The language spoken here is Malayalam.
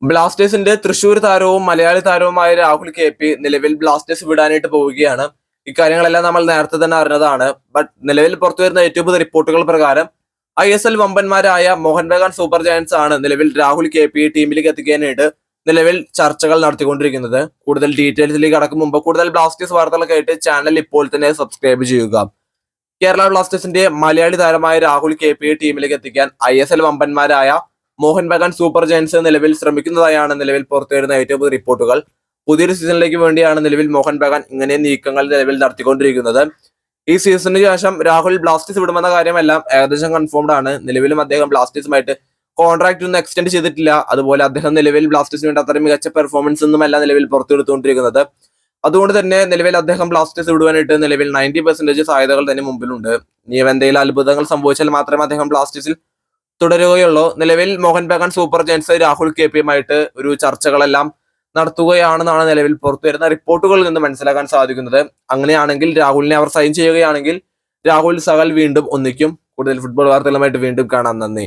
ബ്ലാസ്റ്റേഴ്സിന്റെ തൃശൂർ താരവും മലയാളി താരവുമായ രാഹുൽ KP നിലവിൽ ബ്ലാസ്റ്റേഴ്സ് വിടാനായിട്ട് പോവുകയാണ്. ഇക്കാര്യങ്ങളെല്ലാം നമ്മൾ നേരത്തെ തന്നെ അറിഞ്ഞതാണ്. ബട്ട് നിലവിൽ പുറത്തുവരുന്ന ഏറ്റവും പുതിയ റിപ്പോർട്ടുകൾ പ്രകാരം ISL വമ്പന്മാരായ മോഹൻ ബഗാൻ സൂപ്പർ ജയൻസ് ആണ് നിലവിൽ രാഹുൽ KP ടീമിലേക്ക് എത്തിക്കാനായിട്ട് നിലവിൽ ചർച്ചകൾ നടത്തിക്കൊണ്ടിരിക്കുന്നത്. കൂടുതൽ ഡീറ്റെയിൽസിലേക്ക് കടക്കും മുമ്പ് കൂടുതൽ ബ്ലാസ്റ്റേഴ്സ് വാർത്തകളൊക്കെ ചാനൽ ഇപ്പോൾ തന്നെ സബ്സ്ക്രൈബ് ചെയ്യുക. കേരള ബ്ലാസ്റ്റേഴ്സിന്റെ മലയാളി താരമായ രാഹുൽ KP ടീമിലേക്ക് എത്തിക്കാൻ ISL വമ്പന്മാരായ മോഹൻ ബഗാൻ സൂപ്പർ ജയൻസ് നിലവിൽ ശ്രമിക്കുന്നതായാണ് നിലവിൽ പുറത്തുവരുന്ന ഏറ്റവും പുതിയ റിപ്പോർട്ടുകൾ. പുതിയൊരു സീസണിലേക്ക് വേണ്ടിയാണ് നിലവിൽ മോഹൻ ബഗാൻ ഇങ്ങനെ നീക്കങ്ങൾ നിലവിൽ നടത്തിക്കൊണ്ടിരിക്കുന്നത്. ഈ സീസണിന് ശേഷം രാഹുൽ ബ്ലാസ്റ്റേഴ്സ് വിടുമെന്ന കാര്യമെല്ലാം ഏകദേശം കൺഫേംഡ് ആണ്. നിലവിലും അദ്ദേഹം ബ്ലാസ്റ്റേഴ്സുമായിട്ട് കോൺട്രാക്ട് ഒന്നും എക്സ്റ്റെൻഡ് ചെയ്തിട്ടില്ല. അതുപോലെ അദ്ദേഹം നിലവിൽ ബ്ലാസ്റ്റേഴ്സിന് വേണ്ടി അത്രയും മികച്ച പെർഫോമൻസ് ഒന്നുമല്ല നിലവിൽ പുറത്തെടുത്തുകൊണ്ടിരിക്കുന്നത്. അതുകൊണ്ട് തന്നെ നിലവിൽ അദ്ദേഹം ബ്ലാസ്റ്റേഴ്സ് വിടുവാനായിട്ട് നിലവിൽ 90% സാധ്യതകൾ തന്നെ മുമ്പിലുണ്ട്. ഇനി എന്തെങ്കിലും അത്ഭുതങ്ങൾ സംഭവിച്ചാൽ മാത്രമേ അദ്ദേഹം ബ്ലാസ്റ്റേഴ്സിൽ തുടരുകയുള്ളൂ. നിലവിൽ മോഹൻ ബഗാൻ സൂപ്പർ ജയൻസ് രാഹുൽ KPയുമായിട്ട് ഒരു ചർച്ചകളെല്ലാം നടത്തുകയാണെന്നാണ് നിലവിൽ പുറത്തുവരുന്ന റിപ്പോർട്ടുകളിൽ നിന്ന് മനസ്സിലാക്കാൻ സാധിക്കുന്നത്. അങ്ങനെയാണെങ്കിൽ രാഹുലിനെ അവർ സൈൻ ചെയ്യുകയാണെങ്കിൽ രാഹുൽ സഹൽ വീണ്ടും ഒന്നിക്കും. കൂടുതൽ ഫുട്ബോൾ വാർത്തകളുമായിട്ട് വീണ്ടും കാണാം. നന്ദി.